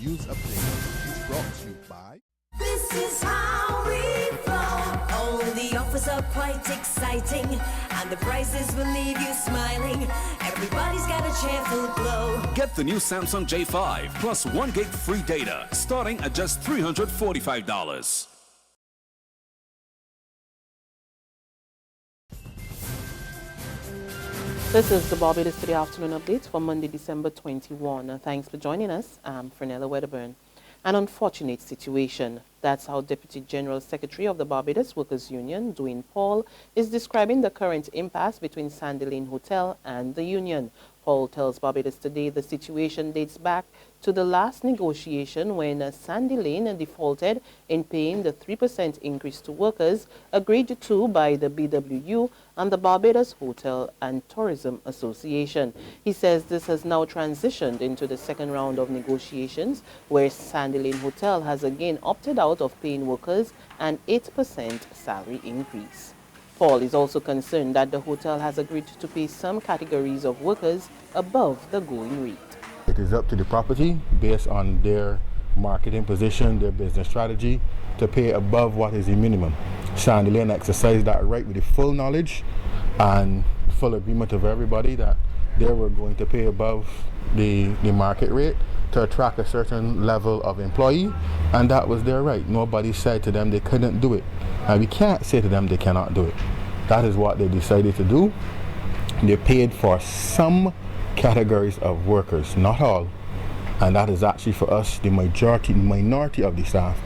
news update is brought to you by... This is how we flow. Oh, the offers are quite exciting, and the prices will leave you smiling. Everybody's got a cheerful glow. Get the new Samsung J5 plus 1 gig free data starting at just $345. This is the Barbados Today Afternoon Update for Monday, December 21. Thanks for joining us. I'm Fernella Wedderburn. An unfortunate situation. That's how Deputy General Secretary of the Barbados Workers Union, Dwayne Paul, is describing the current impasse between Sandy Lane Hotel and the union. Paul tells Barbados Today the situation dates back to the last negotiation when Sandy Lane defaulted in paying the 3% increase to workers agreed to by the BWU and the Barbados Hotel and Tourism Association. He says this has now transitioned into the second round of negotiations where Sandy Lane Hotel has again opted out of paying workers an 8% salary increase. Paul is also concerned that the hotel has agreed to pay some categories of workers above the going rate. It is up to the property, based on their marketing position, their business strategy, to pay above what is the minimum. Sandy Lane exercised that right with the full knowledge and full agreement of everybody that they were going to pay above the market rate to attract a certain level of employee, and that was their right. Nobody said to them they couldn't do it, and we can't say to them they cannot do it. That is what they decided to do. They paid for some categories of workers, not all, and that is actually for us the minority of the staff.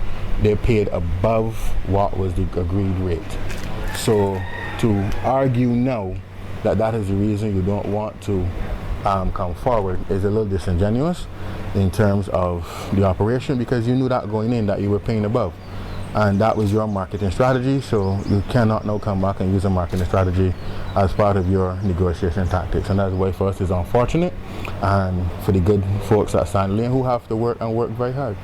They paid above what was the agreed rate. So to argue now that is the reason you don't want to come forward is a little disingenuous in terms of the operation, because you knew that going in that you were paying above, and that was your marketing strategy. So you cannot now come back and use a marketing strategy as part of your negotiation tactics, and that's why for us is unfortunate, and for the good folks at Sandy Lane who have to work and work very hard.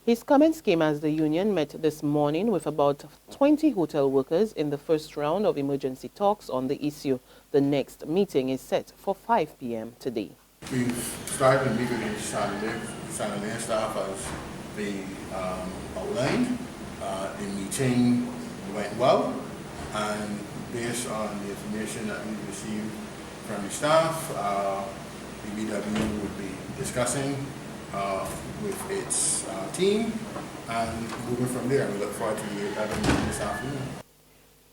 His comments came as the union met this morning with about 20 hotel workers in the first round of emergency talks on the issue. The next meeting is set for 5 p.m. today. We've started to meet with the Sandy Lane staff as they outlined. The meeting went well, and based on the information that we received from the staff, the BW would be discussing with its team and moving from there. We look forward to having meeting this afternoon.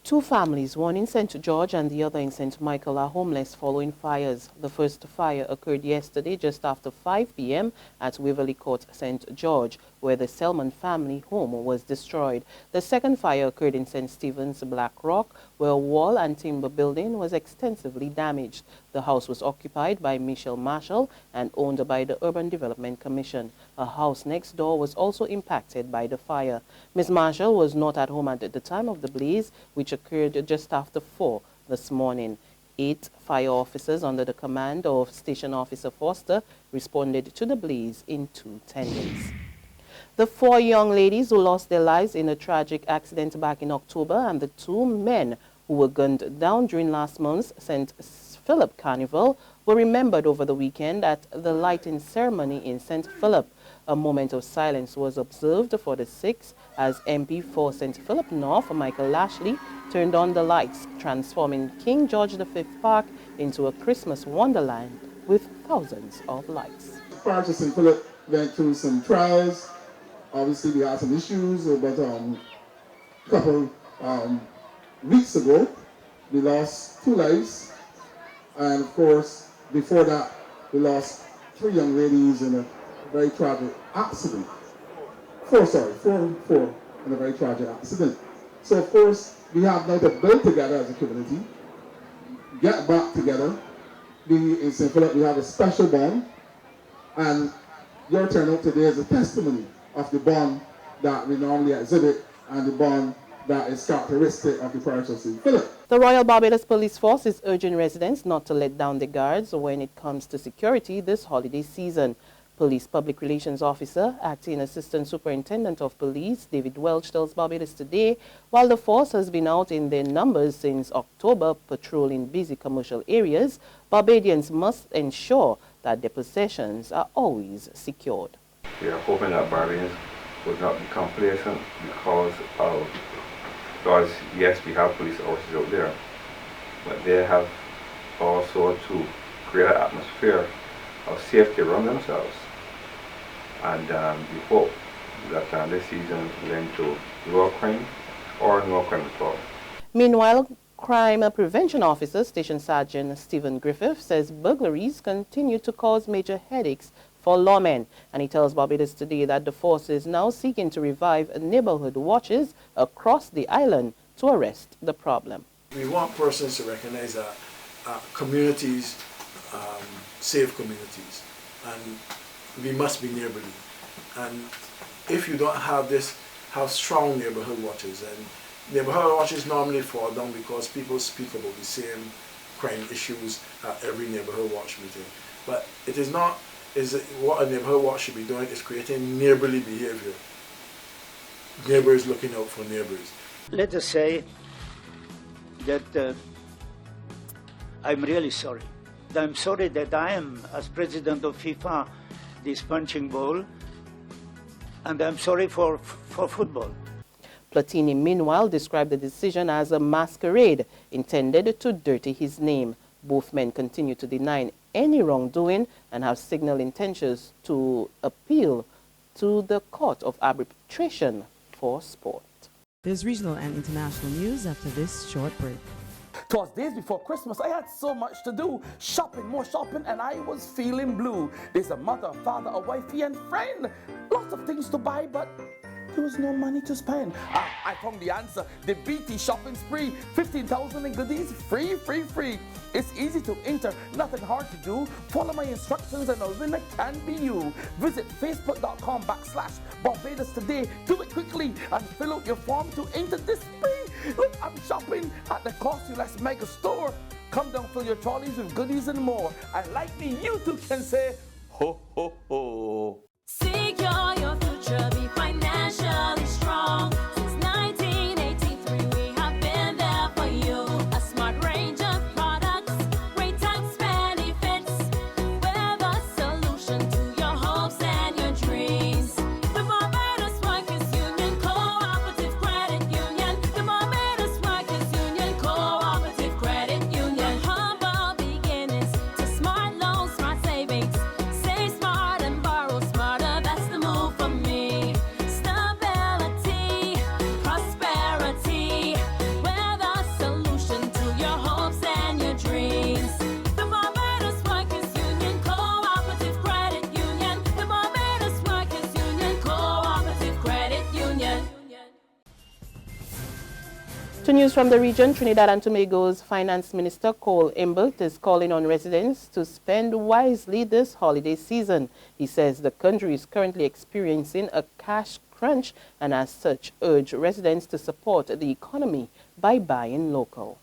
Two families, one in St. George and the other in St. Michael, are homeless following fires. The first fire occurred yesterday just after 5 p.m. at Waverley Court, St. George, where the Selman family home was destroyed. The second fire occurred in St. Stephen's, Black Rock, where a wall and timber building was extensively damaged. The house was occupied by Michelle Marshall and owned by the Urban Development Commission. A house next door was also impacted by the fire. Ms. Marshall was not at home at the time of the blaze, which occurred just after 4 this morning. 8 fire officers under the command of Station Officer Foster responded to the blaze in 2 tenders. The 4 young ladies who lost their lives in a tragic accident back in October and the 2 men who were gunned down during last month's St. Philip Carnival were remembered over the weekend at the lighting ceremony in St. Philip. A moment of silence was observed for the 6 as MP for St. Philip North, Michael Lashley, turned on the lights, transforming King George V Park into a Christmas wonderland with thousands of lights. Part of St. Philip went through some trials. Obviously, we had some issues, but a couple weeks ago, we lost 2 lives. And of course, before that, we lost 3 young ladies in a very tragic accident. 4 in a very tragic accident. So of course, we have now to build together as a community, get back together. In St. Philip, we have a special bond, and your turnout today is a testimony of the bond that we normally exhibit and the bond that is characteristic of the parish of St. Philip. The Royal Barbados Police Force is urging residents not to let down their guards when it comes to security this holiday season. Police Public Relations Officer, Acting Assistant Superintendent of Police, David Welch, tells Barbados Today, while the force has been out in their numbers since October patrolling busy commercial areas, Barbadians must ensure that their possessions are always secured. We are hoping that Barbadians would not be complacent because yes, we have police officers out there, but they have also to create an atmosphere of safety around themselves. And we hope that this season will end to lower crime or no crime at all. Meanwhile, Crime Prevention Officer Station Sergeant Stephen Griffith says burglaries continue to cause major headaches for lawmen, and he tells Barbados Today that the force is now seeking to revive neighborhood watches across the island to arrest the problem. We want persons to recognize that communities save communities, and we must be neighborly. And if you don't have strong neighborhood watches, and neighborhood watches normally fall down because people speak about the same crime issues at every neighborhood watch meeting. But it is not. What a neighborhood watch should be doing is creating neighborly behavior. Neighbors looking out for neighbors. Let us say that I'm really sorry. I'm sorry that I am, as president of FIFA, this punching ball, and I'm sorry for football. Platini, meanwhile, described the decision as a masquerade intended to dirty his name. Both men continue to deny any wrongdoing and have signaled intentions to appeal to the Court of Arbitration for Sport. There's regional and international news after this short break. It was days before Christmas. I had so much to do. Shopping, more shopping, and I was feeling blue. There's a mother, father, a wifey, and friend. Lots of things to buy, but there was no money to spend. I found the answer. The BT shopping spree. 15,000 in goodies. Free, free, free. It's easy to enter. Nothing hard to do. Follow my instructions and a winner can be you. Visit facebook.com/Barbados Today. Do it quickly and fill out your form to enter this spree. Look, I'm shopping at the Cost Less Mega Store. Come down, fill your trolleys with goodies and more. And like me, you too can say, ho, ho, ho. Secure your future, be financially strong. Since 1983, we have been there for you. A smart range of products, great tax benefits. We're the solution to your hopes and your dreams. The Barbados Workers Union Cooperative Credit Union. The Barbados Workers Union Cooperative Credit Union. Humble beginnings to smart loans, smart savings. Save smart and borrow smart. That's the move for me. Stability, prosperity. We're the solution to your hopes and your dreams. The Barbados Workers Union Cooperative Credit Union. The Barbados Workers Union Cooperative Credit Union. To news from the region, Trinidad and Tobago's Finance Minister Cole Imbert is calling on residents to spend wisely this holiday season. He says the country is currently experiencing a cash crunch and as such urge residents to support the economy by buying local.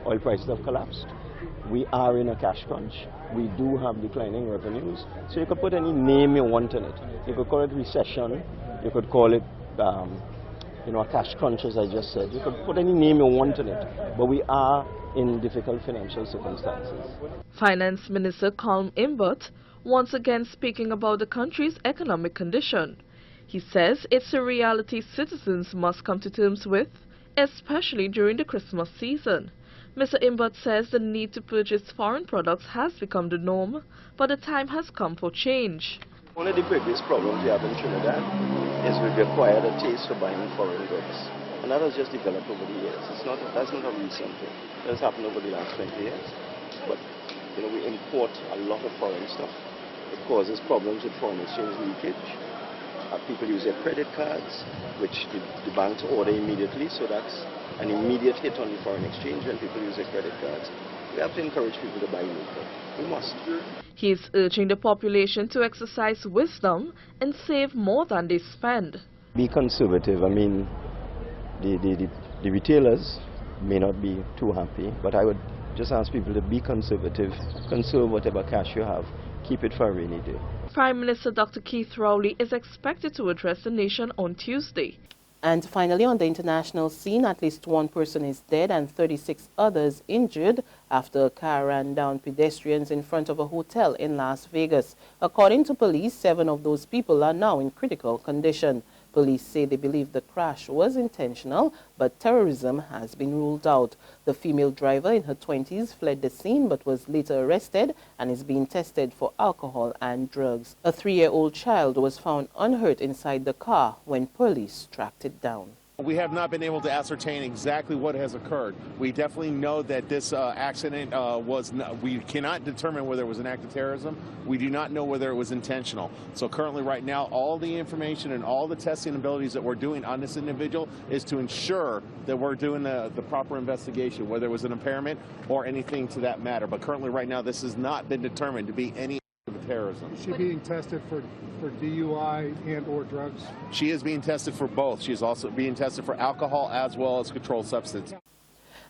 Oil prices have collapsed. We are in a cash crunch. We do have declining revenues. So you could put any name you want in it. You could call it recession. You could call it a cash crunch, as I just said. You could put any name you want in it, but we are in difficult financial circumstances. Finance Minister Colm Imbert once again speaking about the country's economic condition. He says it's a reality citizens must come to terms with, especially during the Christmas season. Mr. Imbert says the need to purchase foreign products has become the norm, but the time has come for change. One of the biggest problems we have in Trinidad is we've acquired a taste for buying foreign goods. And that has just developed over the years. That's not a recent thing. It has happened over the last 20 years. But, we import a lot of foreign stuff. It causes problems with foreign exchange leakage. People use their credit cards, which the banks order immediately, so that's an immediate hit on the foreign exchange when people use their credit cards. We have to encourage people to buy local. We must. He is urging the population to exercise wisdom and save more than they spend. Be conservative. I mean, the retailers may not be too happy, but I would just ask people to be conservative, conserve whatever cash you have, keep it for a rainy day. Prime Minister Dr. Keith Rowley is expected to address the nation on Tuesday. And finally, on the international scene, at least one person is dead and 36 others injured after a car ran down pedestrians in front of a hotel in Las Vegas. According to police, 7 of those people are now in critical condition. Police say they believe the crash was intentional, but terrorism has been ruled out. The female driver in her 20s fled the scene but was later arrested and is being tested for alcohol and drugs. A 3-year-old child was found unhurt inside the car when police tracked it down. We have not been able to ascertain exactly what has occurred. We definitely know that this accident we cannot determine whether it was an act of terrorism. We do not know whether it was intentional. So currently right now, all the information and all the testing abilities that we're doing on this individual is to ensure that we're doing the proper investigation, whether it was an impairment or anything to that matter. But currently right now, this has not been determined to be any of terrorism. Is she being tested for DUI and or drugs? She is being tested for both. She is also being tested for alcohol as well as controlled substance.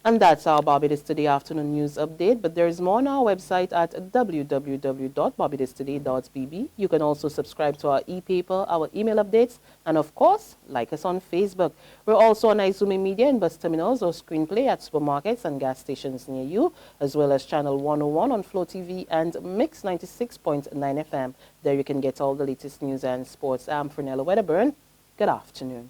And that's our Barbados Today afternoon news update. But there is more on our website at www.barbadostoday.bb. You can also subscribe to our e-paper, our email updates, and of course, like us on Facebook. We're also on Izumi Media in bus terminals or screenplay at supermarkets and gas stations near you, as well as Channel 101 on Flow TV and Mix 96.9 FM. There you can get all the latest news and sports. I'm Fernella Wedderburn. Good afternoon.